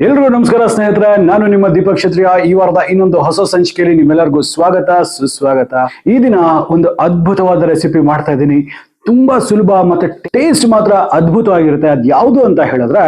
ಎಲ್ರಿಗೂ ನಮಸ್ಕಾರ ಸ್ನೇಹಿತರೆ, ನಾನು ನಿಮ್ಮ ದೀಪಕ್ ಕ್ಷತ್ರಿಯ. ಈ ವಾರದ ಇನ್ನೊಂದು ಹೊಸ ಸಂಚಿಕೆಯಲ್ಲಿ ನಿಮ್ಮೆಲ್ಲರಿಗೂ ಸ್ವಾಗತ ಸುಸ್ವಾಗತ. ಈ ದಿನ ಒಂದು ಅದ್ಭುತವಾದ ರೆಸಿಪಿ ಮಾಡ್ತಾ ಇದ್ದೀನಿ. ತುಂಬಾ ಸುಲಭ ಮತ್ತೆ ಟೇಸ್ಟ್ ಮಾತ್ರ ಅದ್ಭುತವಾಗಿರುತ್ತೆ. ಅದು ಯಾವುದು ಅಂತ ಹೇಳಿದ್ರೆ,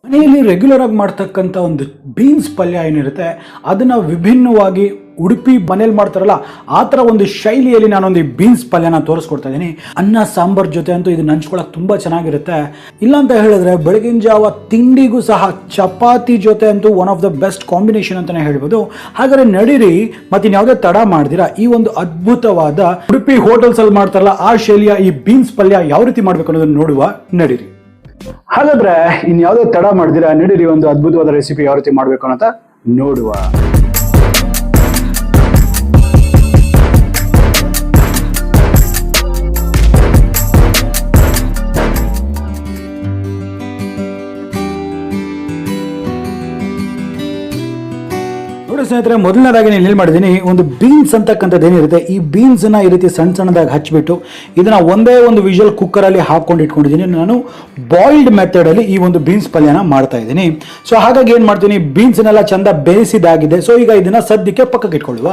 ಮನೆಯಲ್ಲಿ ರೆಗ್ಯುಲರ್ ಆಗಿ ಮಾಡ್ತಕ್ಕಂಥ ಒಂದು ಬೀನ್ಸ್ ಪಲ್ಯ ಏನಿರುತ್ತೆ ಅದನ್ನ ವಿಭಿನ್ನವಾಗಿ ಉಡುಪಿ ಮನೇಲಿ ಮಾಡ್ತಾರಲ್ಲ ಆ ಥರ ಒಂದು ಶೈಲಿಯಲ್ಲಿ ನಾನೊಂದು ಬೀನ್ಸ್ ಪಲ್ಯನ ತೋರಿಸ್ಕೊಡ್ತಾ ಇದ್ದೀನಿ. ಅನ್ನ ಸಾಂಬಾರ್ ಜೊತೆ ಅಂತೂ ಇದನ್ನ ಹಂಚ್ಕೊಳಕ್ಕೆ ತುಂಬ ಚೆನ್ನಾಗಿರುತ್ತೆ. ಇಲ್ಲ ಅಂತ ಹೇಳಿದ್ರೆ ಬೆಳಗಿನ ಜಾವ ತಿಂಡಿಗೂ ಸಹ ಚಪಾತಿ ಜೊತೆ ಅಂತೂ one of the best combination ಅಂತಲೇ ಹೇಳ್ಬೋದು. ಹಾಗಾದ್ರೆ ನಡೀರಿ, ಮತ್ತೆ ಇನ್ಯಾವುದೇ ತಡ ಮಾಡ್ದಿರಾ ಈ ಒಂದು ಅದ್ಭುತವಾದ ಉಡುಪಿ ಹೋಟೆಲ್ಸ್ ಅಲ್ಲಿ ಮಾಡ್ತಾರಲ್ಲ ಆ ಶೈಲಿಯ ಈ ಬೀನ್ಸ್ ಪಲ್ಯ ಯಾವ ರೀತಿ ಮಾಡ್ಬೇಕು ಅನ್ನೋದನ್ನ ನೋಡುವ. ನಡೀರಿ. ಹಾಗಾದ್ರೆ ಇನ್ಯಾವುದೇ ತಡ ಮಾಡ್ದಿರಾ ನಡೀರಿ, ಒಂದು ಅದ್ಭುತವಾದ ರೆಸಿಪಿ ಯಾವ ರೀತಿ ಮಾಡ್ಬೇಕು ಅಂತ ನೋಡುವ. ಸ್ನೇಹಿತರೆ, ಮೊದಲನೇದಾಗಿ ನಾನು ಹೇಳಿ ಮಾಡಿದ್ದೀನಿ, ಒಂದು ಬೀನ್ಸ್ ಅಂತಕ್ಕಂಥದ್ದು ಏನಿರುತ್ತೆ ಈ ಬೀನ್ಸ್ ನ ಈ ರೀತಿ ಸಣ್ಣ ಸಣ್ಣದಾಗಿ ಹಚ್ಬಿಟ್ಟು ಇದನ್ನ ಒಂದೇ ಒಂದು ವಿಷಲ್ ಕುಕ್ಕರ್ ಅಲ್ಲಿ ಹಾಕೊಂಡು ಇಟ್ಕೊಂಡಿದ್ದೀನಿ. ನಾನು ಬಾಯ್ಲ್ಡ್ ಮೆಥಡ್ ಅಲ್ಲಿ ಈ ಒಂದು ಬೀನ್ಸ್ ಪಲ್ಯನ ಮಾಡ್ತಾ ಇದ್ದೀನಿ. ಸೊ ಹಾಗಾಗಿ ಏನ್ ಮಾಡ್ತೀನಿ, ಬೀನ್ಸ್ನೆಲ್ಲ ಚಂದ ಬೇಯಿಸಿದಾಗಿದೆ. ಸೊ ಈಗ ಇದನ್ನ ಸದ್ಯಕ್ಕೆ ಪಕ್ಕಕ್ಕೆ ಇಟ್ಕೊಳ್ಳುವ.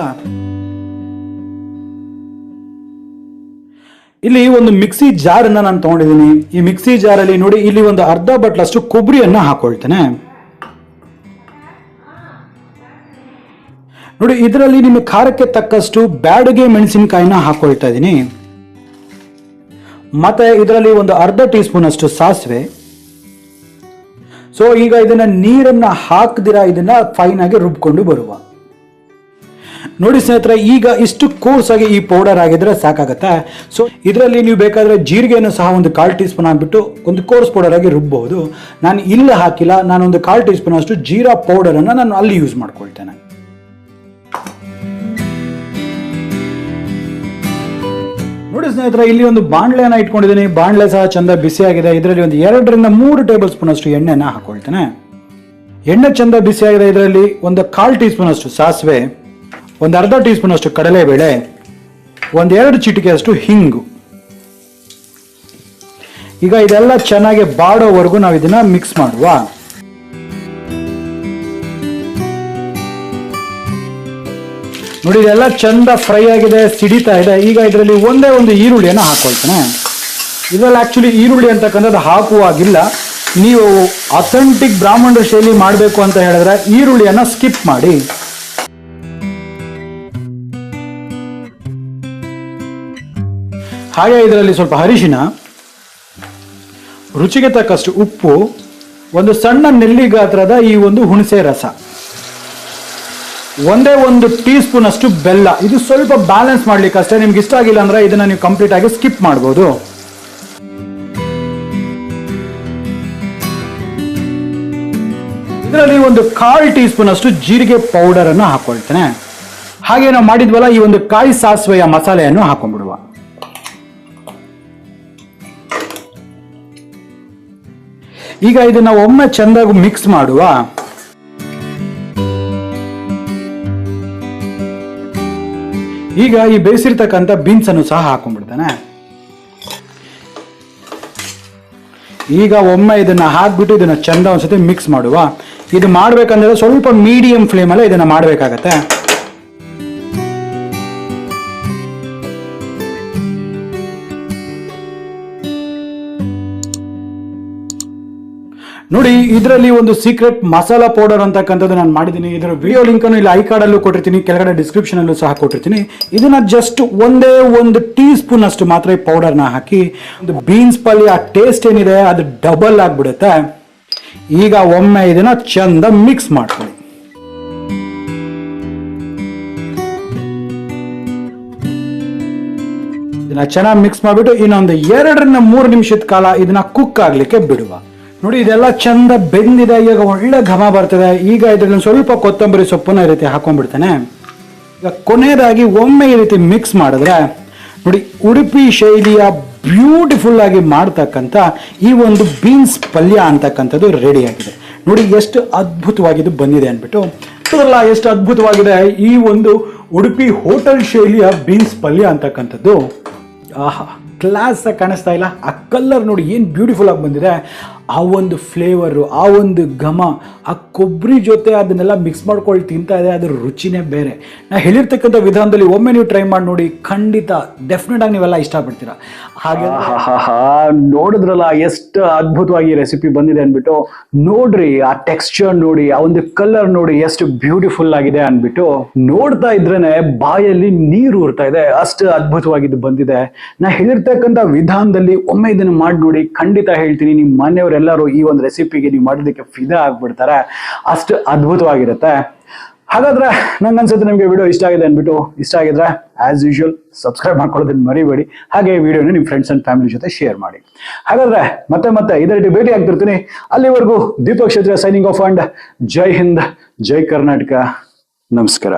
ಇಲ್ಲಿ ಒಂದು ಮಿಕ್ಸಿ ಜಾರ್ ಅನ್ನ ನಾನು ತಗೊಂಡಿದ್ದೀನಿ. ಈ ಮಿಕ್ಸಿ ಜಾರ್ ಅಲ್ಲಿ ನೋಡಿ, ಇಲ್ಲಿ ಒಂದು ಅರ್ಧ ಬಟ್ಲಷ್ಟು ಕೊಬ್ಬರಿಯನ್ನ ಹಾಕೊಳ್ತೇನೆ. ನೋಡಿ, ಇದರಲ್ಲಿ ನಿಮ್ಮ ಖಾರಕ್ಕೆ ತಕ್ಕಷ್ಟು ಬ್ಯಾಡಗೆ ಮೆಣಸಿನಕಾಯಿನ ಹಾಕೊಳ್ತಾ ಇದ್ದೀನಿ. ಮತ್ತೆ ಇದರಲ್ಲಿ ಒಂದು ಅರ್ಧ ಟೀ ಸ್ಪೂನ್ ಅಷ್ಟು ಸಾಸಿವೆ. ಸೊ ಈಗ ಇದನ್ನ ನೀರನ್ನ ಹಾಕದಿರ ಇದನ್ನ ಫೈನ್ ಆಗಿ ರುಬ್ಕೊಂಡು ಬರುವ. ನೋಡಿ ಸ್ನೇಹಿತರೆ, ಈಗ ಇಷ್ಟು ಕೋರ್ಸ್ ಆಗಿ ಈ ಪೌಡರ್ ಆಗಿದ್ರೆ ಸಾಕಾಗತ್ತೆ. ಸೊ ಇದರಲ್ಲಿ ನೀವು ಬೇಕಾದ್ರೆ ಜೀರಿಗೆಯನ್ನು ಸಹ ಒಂದು 1/4 ಟೀ ಸ್ಪೂನ್ ಹಾಕ್ಬಿಟ್ಟು ಒಂದು ಕೋರ್ಸ್ ಪೌಡರ್ ಆಗಿ ರುಬ್ಬಬಹುದು. ನಾನು ಇಲ್ಲ ಹಾಕಿಲ್ಲ, ನಾನೊಂದು 1/4 ಟೀ ಸ್ಪೂನ್ ಅಷ್ಟು ಜೀರಾ ಪೌಡರ್ ಅನ್ನ ನಾನು ಅಲ್ಲಿ ಯೂಸ್ ಮಾಡ್ಕೊಳ್ತೇನೆ. ನೋಡಿ ಸ್ನೇಹಿತರೆ, ಇಲ್ಲಿ ಒಂದು ಬಾಣಲೆಯನ್ನ ಇಟ್ಕೊಂಡಿದ್ದೀನಿ. ಬಾಣಲೆ ಸಹ ಚಂದ ಬಿಸಿ ಆಗಿದೆ. ಇದರಲ್ಲಿ ಒಂದು 2 ರಿಂದ 3 ಟೇಬಲ್ ಸ್ಪೂನ್ ಅಷ್ಟು ಎಣ್ಣೆನ ಹಾಕೊಳ್ತೇನೆ. ಎಣ್ಣೆ ಚಂದ ಬಿಸಿ ಆಗಿದೆ. ಇದರಲ್ಲಿ ಒಂದು 1/4 ಟೀ ಸ್ಪೂನ್ ಅಷ್ಟು ಸಾಸಿವೆ, ಒಂದು ಅರ್ಧ ಟೀ ಸ್ಪೂನ್ ಅಷ್ಟು ಕಡಲೆಬೇಳೆ, 1-2 ಚಿಟಿಕೆ ಅಷ್ಟು ಹಿಂಗು. ಈಗ ಇದೆಲ್ಲ ಚೆನ್ನಾಗಿ ಬಾಡೋವರೆಗೂ ನಾವು ಇದನ್ನ ಮಿಕ್ಸ್ ಮಾಡುವ. ನೋಡಿ, ಇದೆಲ್ಲ ಚಂದ ಫ್ರೈ ಆಗಿದೆ, ಸಿಡಿತಾ ಇದೆ. ಈಗ ಇದರಲ್ಲಿ ಒಂದೇ ಒಂದು ಈರುಳ್ಳಿಯನ್ನು ಹಾಕೊಳ್ತೇನೆ. ಇದರಲ್ಲಿ ಆಕ್ಚುಲಿ ಈರುಳ್ಳಿ ಅಂತಕ್ಕಂಥದ್ದು ಹಾಕುವಾಗಿಲ್ಲ. ನೀವು ಅಥೆಂಟಿಕ್ ಬ್ರಾಹ್ಮಣರ ಶೈಲಿ ಮಾಡಬೇಕು ಅಂತ ಹೇಳಿದ್ರೆ ಈರುಳ್ಳಿಯನ್ನ ಸ್ಕಿಪ್ ಮಾಡಿ. ಹಾಗೆ ಇದರಲ್ಲಿ ಸ್ವಲ್ಪ ಅರಿಶಿನ, ರುಚಿಗೆ ತಕ್ಕಷ್ಟು ಉಪ್ಪು, ಒಂದು ಸಣ್ಣ ನೆಲ್ಲಿ ಗಾತ್ರದ ಈ ಒಂದು ಹುಣಸೆ ರಸ, ಒಂದೇ ಒಂದು ಟೀ ಸ್ಪೂನ್ ಅಷ್ಟು ಬೆಲ್ಲ. ಇದು ಸ್ವಲ್ಪ ಬ್ಯಾಲೆನ್ಸ್ ಮಾಡ್ಲಿಕ್ಕೆ ಅಷ್ಟೇ. ನಿಮ್ಗೆ ಇಷ್ಟ ಆಗಿಲ್ಲ ಅಂದ್ರೆ ಇದನ್ನ ನೀವು ಕಂಪ್ಲೀಟ್ ಆಗಿ ಸ್ಕಿಪ್ ಮಾಡಬಹುದು. ಇದರಲ್ಲಿ ಒಂದು 1/4 ಟೀ ಸ್ಪೂನ್ ಅಷ್ಟು ಜೀರಿಗೆ ಪೌಡರ್ ಅನ್ನು ಹಾಕೊಳ್ತೇನೆ. ಹಾಗೆ ನಾವು ಮಾಡಿದ್ವಲ್ಲ ಈ ಒಂದು ಕಾಯಿ ಸಾಸಿವೆಯ ಮಸಾಲೆಯನ್ನು ಹಾಕೊಂಡ್ಬಿಡುವ. ಈಗ ಇದನ್ನ ಒಮ್ಮೆ ಚೆಂದಾಗಿ ಮಿಕ್ಸ್ ಮಾಡುವ. ಈಗ ಈ ಬೇಯಿಸಿರ್ತಕ್ಕಂಥ ಬೀನ್ಸ್ ಅನ್ನು ಸಹ ಹಾಕೊಂಡ್ಬಿಡ್ತಾನೆ. ಈಗ ಒಮ್ಮೆ ಇದನ್ನ ಹಾಕ್ಬಿಟ್ಟು ಇದನ್ನ ಚಂದ ಒಂದ್ಸತಿ ಮಿಕ್ಸ್ ಮಾಡುವ. ಇದು ಮಾಡ್ಬೇಕಂದ್ರೆ ಸ್ವಲ್ಪ ಮೀಡಿಯಂ ಫ್ಲೇಮ್ ಅಲ್ಲೇ ಇದನ್ನ ಮಾಡ್ಬೇಕಾಗತ್ತೆ. ನೋಡಿ, ಇದರಲ್ಲಿ ಒಂದು ಸೀಕ್ರೆಟ್ ಮಸಾಲಾ ಪೌಡರ್ ಅಂತಕ್ಕಂಥದ್ದು ನಾನು ಮಾಡಿದ್ದೀನಿ. ಇದರ ವಿಡಿಯೋ ಲಿಂಕ್ ಅನ್ನು ಇಲ್ಲಿ ಐ ಕಾರ್ಡ್ ಅಲ್ಲೂ ಕೊಟ್ಟಿರ್ತೀನಿ, ಕೆಳಗಡೆ ಡಿಸ್ಕ್ರಿಪ್ಷನ್ ಅಲ್ಲೂ ಸಹ ಕೊಟ್ಟಿರ್ತೀನಿ. ಇದನ್ನ ಜಸ್ಟ್ ಒಂದೇ ಒಂದು ಟೀ ಸ್ಪೂನ್ ಅಷ್ಟು ಮಾತ್ರ ಈ ಪೌಡರ್ನ ಹಾಕಿ ಒಂದು ಬೀನ್ಸ್ ಪಲ್ಯ ಟೇಸ್ಟ್ ಏನಿದೆ ಅದು ಡಬಲ್ ಆಗ್ಬಿಡುತ್ತೆ. ಈಗ ಒಮ್ಮೆ ಇದನ್ನ ಚಂದ ಮಿಕ್ಸ್ ಮಾಡ್ಕೊಳ್ಳಿ. ಇದನ್ನ ಚೆನ್ನಾಗಿ ಮಿಕ್ಸ್ ಮಾಡಿಬಿಟ್ಟು ಇನ್ನೊಂದು 2 ರಿಂದ 3 ನಿಮಿಷದ ಕಾಲ ಇದನ್ನ ಕುಕ್ ಆಗ್ಲಿಕ್ಕೆ ಬಿಡುವ. ನೋಡಿ, ಇದೆಲ್ಲ ಚಂದ ಬೆಂದಿದೆ. ಈಗ ಒಳ್ಳೆ ಘಮ ಬರ್ತದೆ. ಈಗ ಇದರಲ್ಲಿ ಸ್ವಲ್ಪ ಕೊತ್ತಂಬರಿ ಸೊಪ್ಪನ್ನ ಈ ರೀತಿ ಹಾಕೊಂಡ್ಬಿಡ್ತೇನೆ. ಈಗ ಕೊನೆಯದಾಗಿ ಒಮ್ಮೆ ಈ ರೀತಿ ಮಿಕ್ಸ್ ಮಾಡಿದ್ರೆ ನೋಡಿ, ಉಡುಪಿ ಶೈಲಿಯ ಬ್ಯೂಟಿಫುಲ್ ಆಗಿ ಮಾಡ್ತಕ್ಕಂಥ ಈ ಒಂದು ಬೀನ್ಸ್ ಪಲ್ಯ ಅಂತಕ್ಕಂಥದ್ದು ರೆಡಿ ಆಗಿದೆ. ನೋಡಿ ಎಷ್ಟು ಅದ್ಭುತವಾಗಿದ್ದು ಬಂದಿದೆ ಅಂದ್ಬಿಟ್ಟು. ಎಷ್ಟು ಅದ್ಭುತವಾಗಿದೆ ಈ ಒಂದು ಉಡುಪಿ ಹೋಟೆಲ್ ಶೈಲಿಯ ಬೀನ್ಸ್ ಪಲ್ಯ ಅಂತಕ್ಕಂಥದ್ದು. ಆಹಾ, ಕ್ಲಾಸ್ ಕಾಣಿಸ್ತಾ ಇಲ್ಲ. ಆ ಕಲರ್ ನೋಡಿ ಏನು ಬ್ಯೂಟಿಫುಲ್ ಆಗಿ ಬಂದಿದೆ. ಆ ಒಂದು ಫ್ಲೇವರು, ಆ ಒಂದು ಘಮ, ಆ ಕೊಬ್ಬರಿ ಜೊತೆ ಅದನ್ನೆಲ್ಲ ಮಿಕ್ಸ್ ಮಾಡ್ಕೊಂಡು ತಿಂತಾ ಇದೆ, ಅದ್ರ ರುಚಿನೇ ಬೇರೆ. ನಾ ಹೇಳಿರ್ತಕ್ಕಂಥ ವಿಧಾನದಲ್ಲಿ ಒಮ್ಮೆ ನೀವು ಟ್ರೈ ಮಾಡಿ ನೋಡಿ, ಖಂಡಿತ ಡೆಫಿನೆಟ್ ಆಗಿ ನೀವೆಲ್ಲ ಇಷ್ಟಪಡ್ತೀರಾ. ಹಾಗೆ ನೋಡಿದ್ರಲ್ಲ ಎಷ್ಟು ಅದ್ಭುತವಾಗಿ ರೆಸಿಪಿ ಬಂದಿದೆ ಅಂದ್ಬಿಟ್ಟು. ನೋಡ್ರಿ ಆ ಟೆಕ್ಸ್ಚರ್ ನೋಡಿ, ಆ ಒಂದು ಕಲರ್ ನೋಡಿ ಎಷ್ಟು ಬ್ಯೂಟಿಫುಲ್ ಆಗಿದೆ ಅಂದ್ಬಿಟ್ಟು. ನೋಡ್ತಾ ಇದ್ರೇನೆ ಬಾಯಲ್ಲಿ ನೀರು ಊರ್ತಾ ಇದೆ, ಅಷ್ಟು ಅದ್ಭುತವಾಗಿದ್ದು ಬಂದಿದೆ. ನಾ ಹೇಳಿರ್ತಕ್ಕಂಥ ವಿಧಾನದಲ್ಲಿ ಒಮ್ಮೆ ಇದನ್ನು ಮಾಡಿ ನೋಡಿ, ಖಂಡಿತ ಹೇಳ್ತೀನಿ ನಿಮ್ಮ ಮನೆಯವರೆಲ್ಲರೂ ಈ ಒಂದು ರೆಸಿಪಿಗೆ ನೀವು ಮಾಡೋದಕ್ಕೆ ಫಿದಾ ಆಗ್ಬಿಡ್ತಾರೆ, ಅಷ್ಟು ಅದ್ಭುತವಾಗಿರುತ್ತೆ. ಹಾಗಾದ್ರೆ ನಂಗನ್ಸುತ್ತೆ ನಿಮಗೆ ವಿಡಿಯೋ ಇಷ್ಟ ಆಗಿದೆ ಅಂದ್ಬಿಟ್ಟು. ಇಷ್ಟ ಆಗಿದ್ರೆ ಆಸ್ ಯೂಶುವಲ್ ಸಬ್ಸ್ಕ್ರೈಬ್ ಮಾಡ್ಕೊಳ್ಳೋದನ್ನ ಮರಿಬೇಡಿ. ಹಾಗೆ ವಿಡಿಯೋನ ನಿಮ್ಮ ಫ್ರೆಂಡ್ಸ್ ಅಂಡ್ ಫ್ಯಾಮಿಲಿ ಜೊತೆ ಶೇರ್ ಮಾಡಿ. ಹಾಗಾದ್ರೆ ಮತ್ತೆ ಇದೇ ರೀತಿ ಭೇಟಿ ಆಗ್ತಿರ್ತೀನಿ. ಅಲ್ಲಿವರೆಗೂ ದೀಪಕ್ ಕ್ಷತ್ರಿಯ ಸೈನಿಂಗ್ ಆಫ್ ಅಂಡ್ ಜೈ ಹಿಂದ್, ಜೈ ಕರ್ನಾಟಕ, ನಮಸ್ಕಾರ.